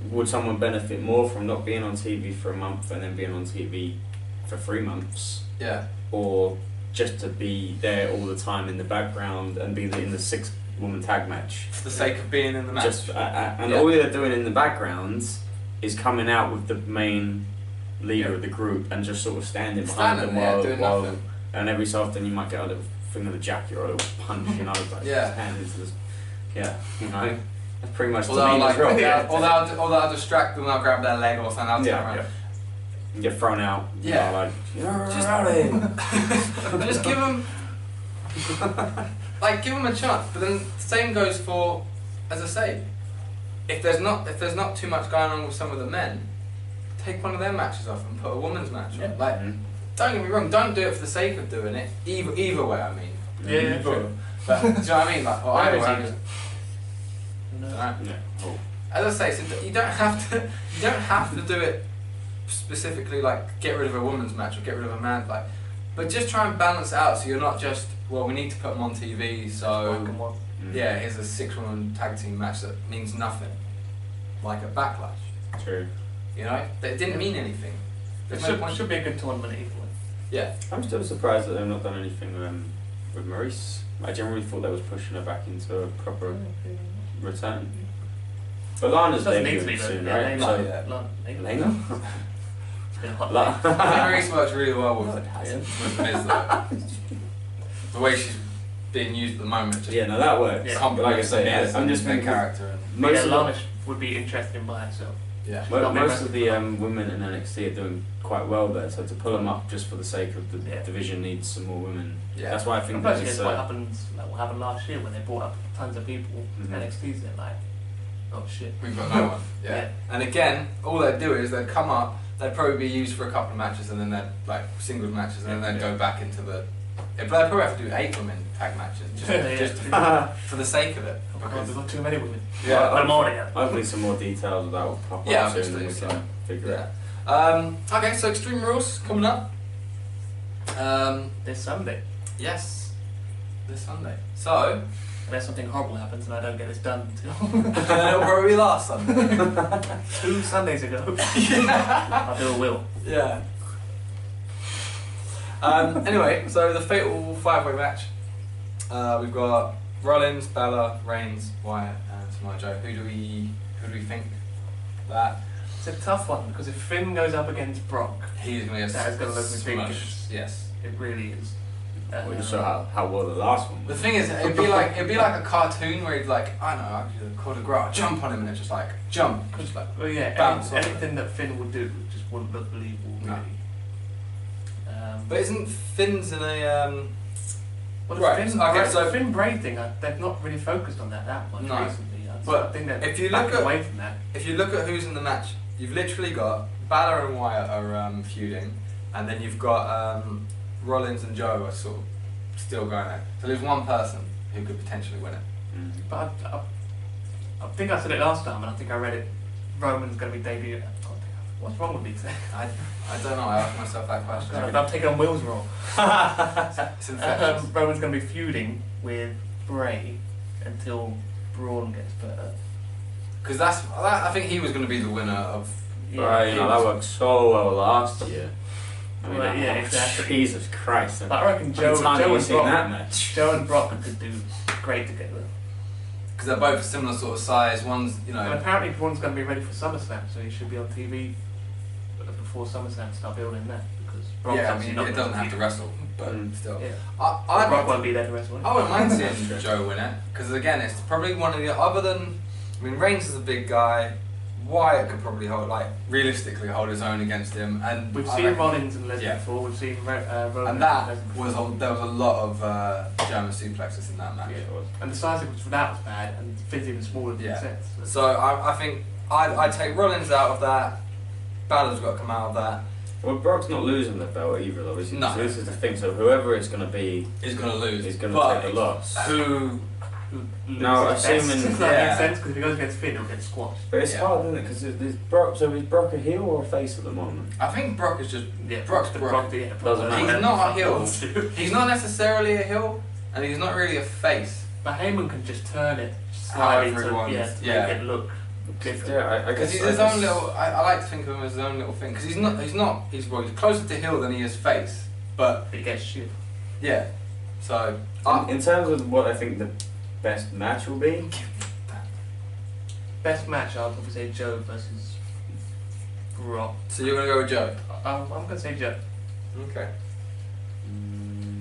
would someone benefit more from not being on TV for a month and then being on TV for 3 months, Yeah. or just to be there all the time in the background and be in the 6-woman tag match? For the sake of being in the match. Just and all they're doing in the background is coming out with the main leader of the group and just sort of standing behind them doing while nothing. and every so often you might get a little thing of the jacket or a little punch, you know, like hand into this. Yeah, you know, that's pretty much Or the main they'll, as well. or they'll distract them, they'll grab their leg or something, they'll turn around. And get thrown out. Yeah. You know, like, Just give them, give them a chance. But then the same goes for, as I say, if there's not too much going on with some of the men, take one of their matches off and put a woman's match on. Like, don't get me wrong, don't do it for the sake of doing it. Either way, I mean. Yeah, sure. But do you know what I mean? Like, either way. Cool. As I say, so you don't have to do it specifically like get rid of a woman's match or get rid of a man, but just try and balance it out so you're not just, well, we need to put them on TV, so yeah, here's a 6-woman tag team match that means nothing, like a Backlash. True. You know, it didn't mean anything. It There's no point. should be a good tournament either way. Yeah. I'm still surprised that they've not done anything with Maurice. I generally thought they was pushing her back into a proper return. But Lana's Doesn't need to be debuting though. soon, Yeah, right? Lana. It's been a hot day. I think Maurice works really well with Miz though. The way she's being used at the moment just Yeah, no, that works. Yeah. Like I say, Miz I'm just their thinking character. And, most Yeah, of Lana would be interesting by herself. yeah. most of the women in NXT are doing quite well there, so to pull them up just for the sake of the division needs some more women. Yeah. That's why I I think suppose that it's it's what happened last year when they brought up tons of people. NXT's there like, oh shit. We've got no one. Yeah. And again, all they'd do is they'd come up, they'd probably be used for a couple of matches and then they'd like singles matches and then they'd go back into the. They'd probably have to do 8 women tag matches just for the sake of it. Because we've got too many women. Yeah. I'm already out. hopefully some more details of that will pop Yeah, up soon and we obviously, can figure it Yeah. out. Okay, so Extreme Rules coming up. This Sunday. Yes, this Sunday. So, Unless something horrible happens and I don't get this done until it'll probably be last Sunday. 2 Sundays ago. I'll do a will. Yeah. Anyway, so the fatal 5-way match. We've got Rollins, Bella, Reigns, Wyatt, and Samoa Joe. Who do we think that It's a tough one because if Finn goes up against Brock, he's going to get that is going to look ridiculous. smushed? Yes. It really is. We just saw how well the last one The was. thing is, it'd be like a cartoon where he'd like, I don't know, I could call it Gras, jump on him, and it's just like jump, just like Well, yeah, bounce off anything that Finn would do just wouldn't look believable, really. No. But isn't Finn's in a well, right, Finn, okay, so- Finn Bray thing, they've not really focused on that much No. recently. But I think they're if you backing look at- away from that. If you look at who's in the match, you've literally got Balor and Wyatt are feuding, and then you've got Rollins and Joe are sort of still going at it. So there's one person who could potentially win it. But I think I said it last time, and I think I read it. Roman's going to be debuting. What's wrong with me today? I don't know, I asked myself that question. I'm taking on Will's role. It's infectious. Roman's going to be feuding with Bray until Braun gets better. Because I think he was going to be the winner of... Right, you know, that worked so well last year. I mean, Well, yeah, exactly. Jesus Christ. But I reckon How many times have you seen that Brock, match? Joe and Brock could do great together. Because they're both a similar sort of size. One's, you And know, apparently one's going to be ready for SummerSlam, so he should be on TV before SummerSlam. Start building that because Brock's yeah, I obviously mean, not it gonna doesn't have be- to wrestle, but still. Yeah. I'd Brock like won't be there to wrestle. I wouldn't mind seeing Joe win it, because again, it's probably one of the other than. I mean, Reigns is a big guy. Wyatt could probably realistically hold his own against him, and We've I seen reckon- Rollins and Lesnar Yeah. before. We've seen Roman and that Lesnar before. was there was a lot of German suplexes in that match. Yeah. And the size difference for that was bad, and Finn's even smaller than Yeah. Seth. So I think I'd take Rollins out of that. Balor's got to come out of that. Well, Brock's not losing the belt either, though, is he? No. So this is the thing. So whoever it's going to be He's going to lose. is going But to take the loss. Who? No, assuming- Does that yeah. make sense? Because if he goes against Finn, he'll get squashed. But it's Yeah. hard, isn't it? Because there's Brock. So is Brock a heel or a face at the moment? I think Brock is just. Yeah, Brock's the Brock. yeah, Doesn't matter. He's not a heel. heel. He's not necessarily a heel, and he's not really a face. But Heyman can just turn it slightly However he to, wants. to Yeah. make it look different. Yeah, I Because guess he's I his guess- own little. I like to think of him as his own little thing. Because he's closer to heel than he is face. But But he gets shit. yeah, so In terms of what I think the best match will be, Best match, I'll probably say Joe versus Brock. so you're gonna go with Joe. I'm going to say Joe. Okay.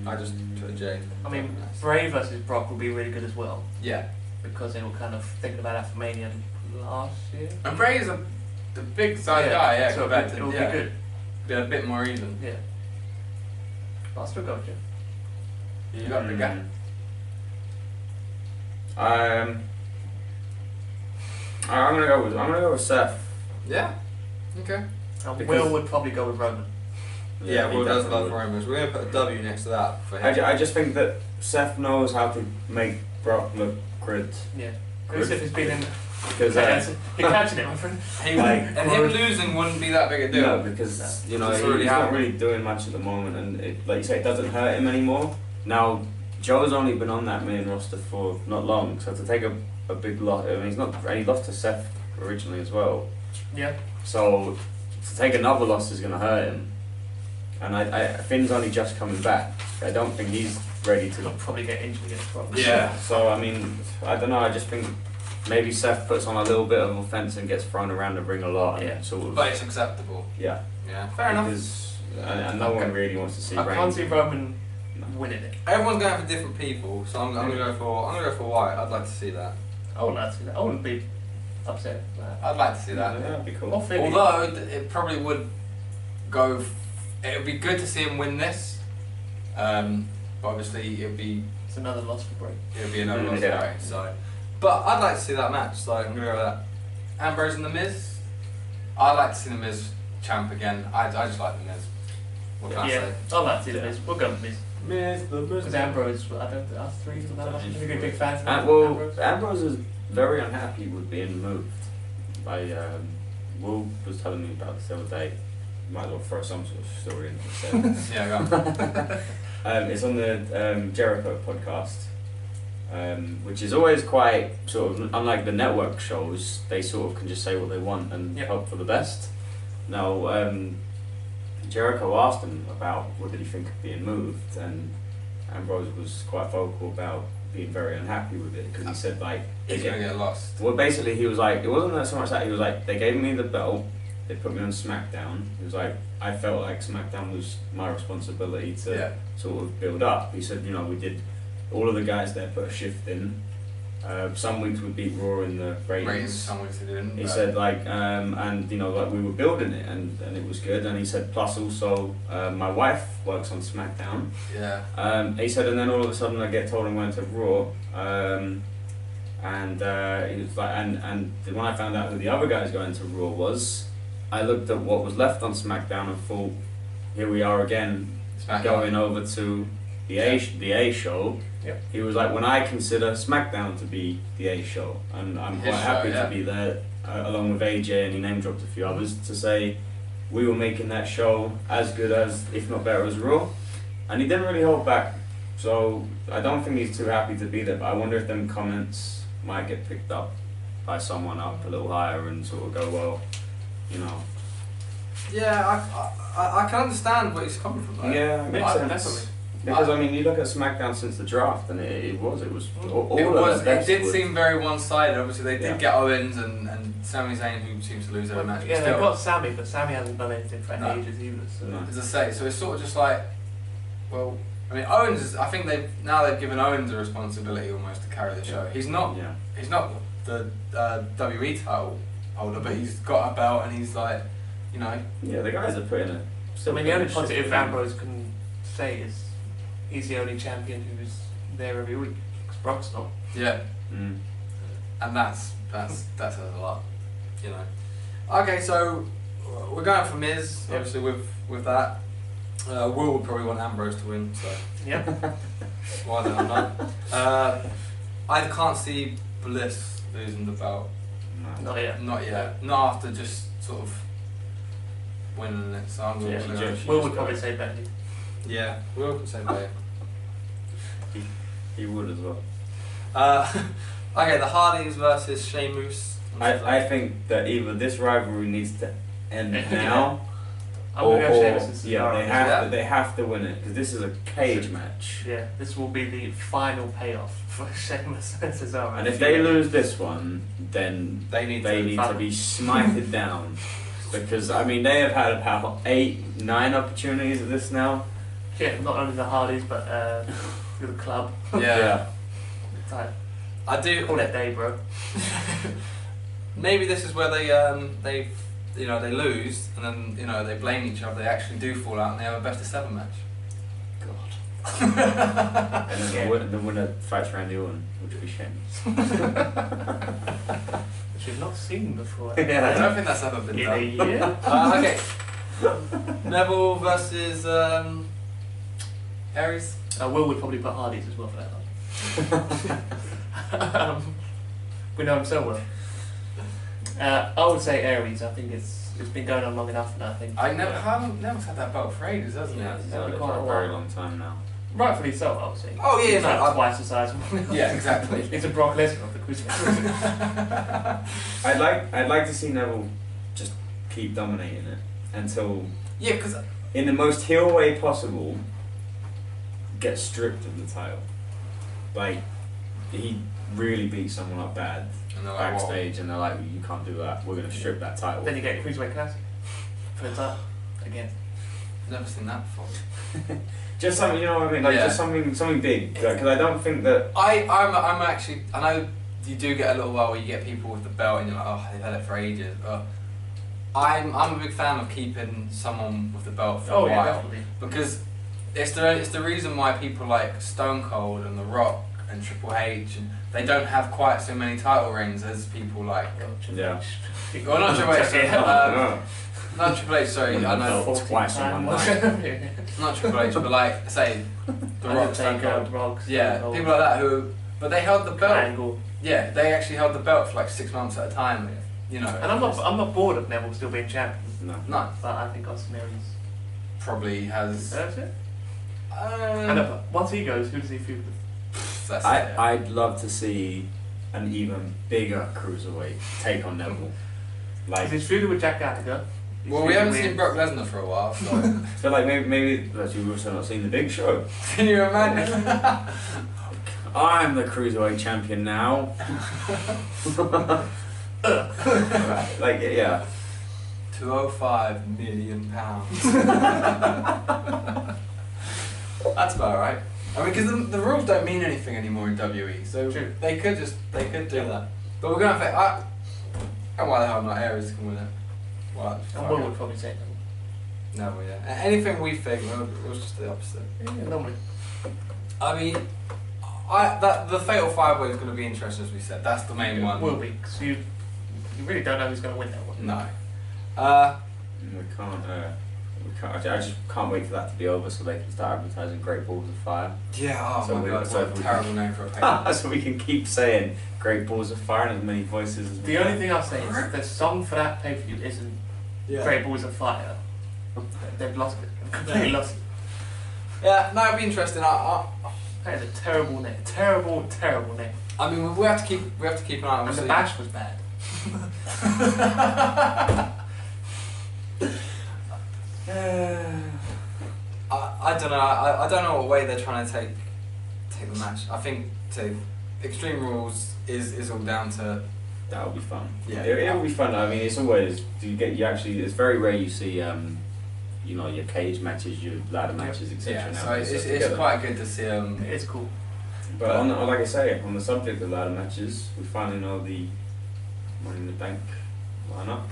I just put a J. I mean, Bray versus Brock would be really good as well. Yeah. Because they were kind of thinking about that for Mania last year. And Bray is the big side guy. Yeah, so compared to it'll be good. Be a bit more even. Yeah. But I'll still go with Joe. You got the guy. I'm gonna go with Seth. Yeah. Okay. And Because- Will would probably go with Roman. Yeah, he Will does definitely love would. Romans. We're gonna put a W next to that for him. I just think that Seth knows how to make Brock look good. Yeah. Good. Chris, if he's been in. Because You're catching it, my friend. And him losing wouldn't be that big a deal. no, because you know It's he's already not happened. really doing much at the moment, and like you say, it doesn't hurt him anymore. Now Joe's only been on that main roster for not long, so to take a big loss, I mean, he lost to Seth originally as well. Yeah. So to take another loss is going to hurt him, and Finn's only just coming back. I don't think he's ready He'll to. probably get injured against Brock. Yeah. So I mean, I don't know. I just think maybe Seth puts on a little bit of offense and gets thrown around the ring a lot, and Yeah. sort of But it's acceptable. yeah. Yeah. Fair enough. Because and no one really wants to see I can't Reigns. see Roman winning it. Everyone's going for different people, so I'm gonna go for Wyatt. I'd like to see that. I would like to see that. I wouldn't be upset. I'd like to see Yeah, that. that'd be cool. Or Finn. Although it probably would go. It would be good to see him win this. But obviously it would be It's another loss for Bray. another loss Yeah. anyway. So, but I'd like to see that match. So I'm gonna go with that. Ambrose and the Miz. I'd like to see the Miz champ again. I just like the Miz. What can I Yeah, say? I'd like to see the Miz. We'll go with Miz. Miz, the Because Ambrose, I don't think us three are that much big fans of Well, Ambrose. Ambrose is very unhappy with being moved. Will was telling me about this the other day. Might as well throw some sort of story in. instead. Yeah, go on. It's on the Jericho podcast, which is always quite sort of unlike the network shows. They sort of can just say what they want and Yep. hope for the best. Now, Jericho asked him about what did he think of being moved, and Ambrose was quite vocal about being very unhappy with it because he said like He's gonna get lost. well, basically, he was like, it wasn't that so much that he was like, they gave me the belt, they put me on SmackDown. He was like, I felt like SmackDown was my responsibility to Yeah. sort of build up. He said, you know, we did, all of the guys there put a shift in. Some weeks we beat Raw in the Ratings, ratings. some weeks they didn't. He but- said like, and you know, like we were building it and it was good. And he said, plus also, my wife works on SmackDown. Yeah. He said, and then all of a sudden I get told I'm going to Raw, and he was like, and when I found out who the other guys going to Raw was, I looked at what was left on SmackDown and thought, here we are again, SmackDown. going over to the A show. Yep. He was like, when I consider SmackDown to be the A show, and I'm His quite show, happy yeah. to be there, along with AJ, and he name dropped a few others, to say we were making that show as good as, if not better, as Raw. And he didn't really hold back, so I don't think he's too happy to be there, but I wonder if them comments might get picked up by someone up a little higher and sort of go, well, you know. Yeah, I can understand where he's coming from. Though. Yeah, makes I- sense. Definitely. Because I mean, you look at SmackDown since the draft, and it was all It of was. the best It did was- seem very one-sided. Obviously, they did Yeah. get Owens and Sami Zayn, who seems to lose every match. Yeah, but they've still, got Sammy, but Sammy hasn't done anything for No. ages either. So. No. as I say, so it's sort of just like, well, I mean, Owens is. I think they've given Owens a responsibility almost to carry the show. He's not. Yeah. He's not the WWE title holder, but he's got a belt, and he's like, you know. Yeah, the guys are putting it. I mean, the only positive Ambrose can say is he's the only champion who's there every week. Because Brock's not. Yeah. Mm. And that says a lot, you know. Okay, so we're going for Miz, obviously with that. Will would probably want Ambrose to win, so Yep. why not? I can't see Bliss losing the belt. Not yet. Not yet. Not after just sort of winning it. So I'm going Yeah, to just- Will would probably say Bentley. Yeah, Will can say that. He would as well. Okay, the Hardys versus Sheamus. I think that either this rivalry needs to end now, I'm or, going to go Sheamus and yeah, Cesaro. they have to win it because this is a cage match. Yeah, this will be the final payoff for Sheamus and Cesaro. And if they lose this one, then They need they to need to be smited down. Because I mean, they have had about 8, 9 opportunities of this now. Yeah, not only the Hardys, but for the club. Yeah. It's like, I do. call it day, bro. Maybe this is where they they lose and then they blame each other. They actually do fall out and they have a best of 7 match. God. And then the winner fights Randy Orton, which would be Sheamus. Which we've not seen before. I don't think that's ever been In a done. year. Okay. Neville versus Aries. Will would probably put Hardys as well for that one. We know him so well. I would say Aries. I think it's been going on long enough now. I think. Neville's had that belt for ages, hasn't he? Yeah, he's That'd had be it quite for a a very while. long time now. Rightfully so, I would say. Oh, yeah, He's no, like I- twice the size. Yeah, exactly. It's a Brock Lesnar of the cruiserweight. I'd like to see Neville just keep dominating it until, Yeah, because in the most heel way possible, get stripped of the title. Like, he really beat someone up bad and they're like, backstage, and they're like, "You can't do that. We're going to strip that title." Then you get Cruiserweight Classic for the title again. never seen that before. Just something, you know what I mean? Like, Yeah. just something big. Because I don't think that. I'm actually, I know you do get a little while where you get people with the belt and you're like, oh, they've had it for ages. But I'm a big fan of keeping someone with the belt for a while. Definitely. Because it's the reason why people like Stone Cold and The Rock and Triple H, and they don't have quite so many title reigns as people like. Yeah. Well, not Triple H, sorry, No. not Triple H. Sorry, I know. Twice in one night. Not Triple H, but like say The Rock, Stone Cold. Yeah, people like that who, but they held the belt. Angle. Yeah, they actually held the belt for like 6 months at a time. You know. And I'm not bored of Neville still being champion, No. No, but I think Austin Aries probably has. deserves it. And once he goes, who does he feud with? That's it. I'd love to see an even bigger cruiserweight take on Neville. Like, He's feuded with Jack Gallagher. He's Well, we feuded haven't with- seen Brock Lesnar for a while, so so like maybe we've also not seen the Big Show. can you imagine? I'm the cruiserweight champion now. Like yeah. £205 million. That's about right. I mean, because the rules don't mean anything anymore in WE, so True. they could do that. But we're going to think, and why the hell not Aries can win it? Well, And Will would probably say no, yeah. Anything we think, it was just the opposite. Neville. Yeah, normally. I mean, the Fatal 5-Way is going to be interesting, as we said. That's the main one. Will be, because you really don't know who's going to win that one. No. We can't. I just can't wait for that to be over so they can start advertising Great Balls of Fire. Yeah, oh So my we- god, so what a we- terrible name for a paper. So we can keep saying Great Balls of Fire in as many voices as we The can. only thing I'll say is the song for that pay-per-view isn't Great Balls of Fire. They've lost it. Completely lost it. Yeah, no, it'd be interesting. That is a terrible name. Terrible, terrible name. I mean, we have to keep an eye on. And the obviously. bash was bad. I I don't know. I don't know what way they're trying to take the match. I think Extreme Rules is all down to. That'll be fun. Yeah, it'll be fun. I mean, it's always it's very rare you see you know, your cage matches, your ladder matches, etc. Yeah, so it's quite good to see them. It's cool. But like I say, on the subject of ladder matches, we finally know the Money in the Bank lineup.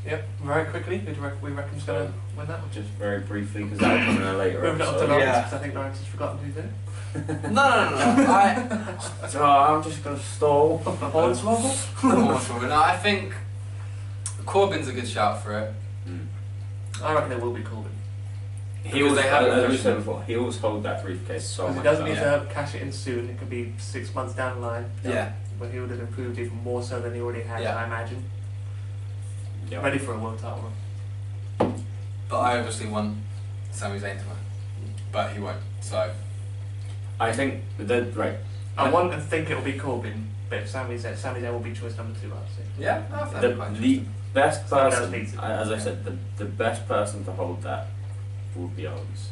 Yep, very quickly. Who do we reckon's going to win that one? Just very briefly, because that'll come in a later Moving it up to episode. Lawrence, because I think Lawrence has forgotten who's in it. No. So I'm just going to stall. Hornswoggle. No, I think Corbin's a good shout for it. I reckon it will be Corbin. He always, as we said before, he always hold that briefcase so much. He doesn't need to cash it in soon. It could be 6 months down the line. Yeah. But he would have improved even more so than he already has, I imagine. Yeah. Ready for a world title run. But I obviously want Sami Zayn to win. But he won't, so. I think, right. I want to think it'll be Corbin, but Sami Zayn will be choice number 2, I'd say. Yeah, the best person, it. as I said, the best person to hold that would be Owens.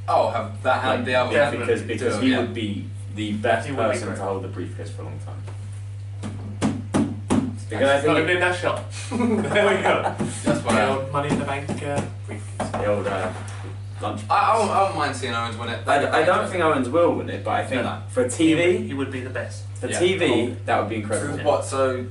Oh, have that and the other Yeah, one. because he would be the best person great. to hold the briefcase for a long time. Because I Got him think in that shot. There we go. That's why The old Money in the Bank briefcase. the old lunch. I wouldn't mind seeing Owens win it. I don't think Owens will win it, but I think No. for TV, He would be the best. for TV, that would be incredible. What, so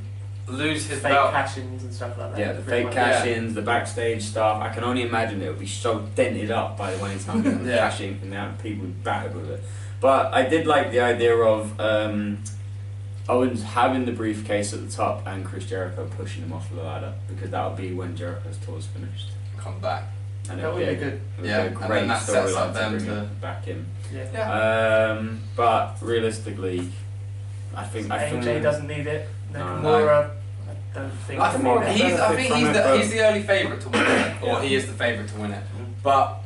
lose his Fake belt? cash-ins and stuff like that. Yeah, the fake cash-ins, the backstage stuff. I can only imagine it would be so dented up by the way it's time to cash in and now people would battered with it. But I did like the idea of Owens having the briefcase at the top and Chris Jericho pushing him off the ladder, because that would be when Jericho's tour's finished. Come back. And That would be good. It would Yeah, be a and great then that sets up storyline them to bring to- it back in. Yeah. But realistically, I think AJ doesn't need it. No. Nakamura, I don't think. I think Nakamura- he's the early favourite to win it, or he is the favourite to win it. But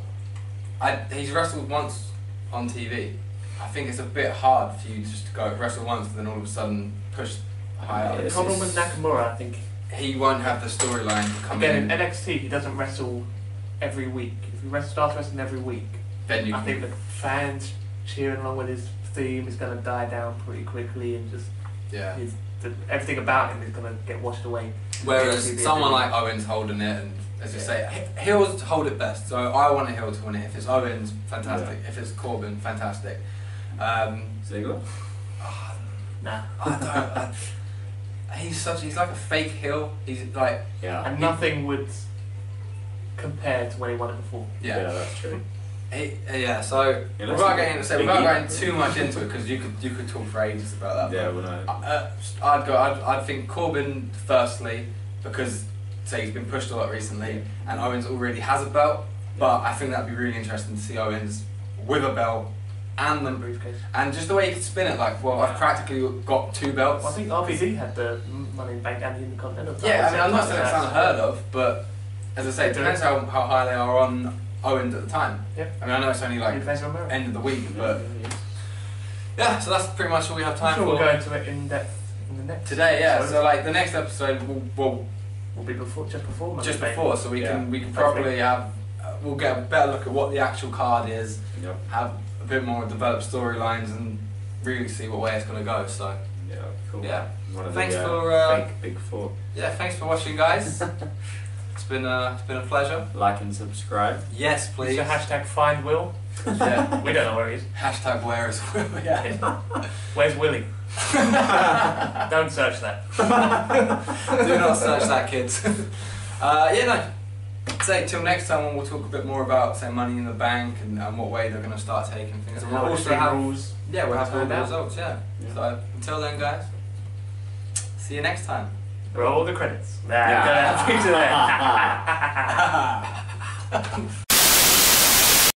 he's wrestled once on TV. I think it's a bit hard for you just to go wrestle once and then all of a sudden push higher. The problem with Nakamura, I think, He won't have the storyline to come again, in. in NXT, he doesn't wrestle every week. If he starts wrestling every week, Then you I can, think the fans cheering along with his theme is going to die down pretty quickly, and just yeah. everything about him is going to get washed away. Whereas someone like Owens holding it, and as you say, heels hold it best. So I want a heel to win it. If it's Owens, fantastic. If it's Corbin, fantastic. Ziggler? Nah. He's like a fake heel. He's like, Yeah. And nothing would compare to when he won it before. Yeah, that's true. So Yeah, without going too much into it, because you could talk for ages about that. Yeah, well, no. I'd think Corbin firstly, because say he's been pushed a lot recently, and Owens already has a belt. But I think that'd be really interesting to see Owens with a belt and the briefcase, and just the way he could spin it. Like, well, I've practically got 2 belts. Well, I think RVD had the Money in the Bank and the Intercontinental. Yeah, I mean, I'm not saying it's unheard of, but as I say, it depends how high they are on Owens at the time. Yep. I mean, I know it's only like end of the week, but yeah. So that's pretty much all we have time for. We'll go into it in depth in the next today. Yeah. episode. So like the next episode will be just before Money just in the Bank. before, so we can probably have we'll get a better look at what the actual card is. Yep. Have a bit more developed storylines and really see what way it's going to go. So Yeah, cool. yeah. One of Thanks the, for fake Big Four. yeah. Thanks for watching, guys. It's been a pleasure. Like and subscribe. Yes, please. So hashtag find Will. Yeah. We don't know where he is. Hashtag where is Will? Yeah. Where's Willie? Don't search that. Do not search that, kids. Yeah, no. Say till next time when we'll talk a bit more about say Money in the Bank and what way they're going to start taking things. And we'll also have rules. Yeah, we'll have all the out. results. Yeah. So until then, guys. See you next time. Roll the credits. Yeah. Picture there.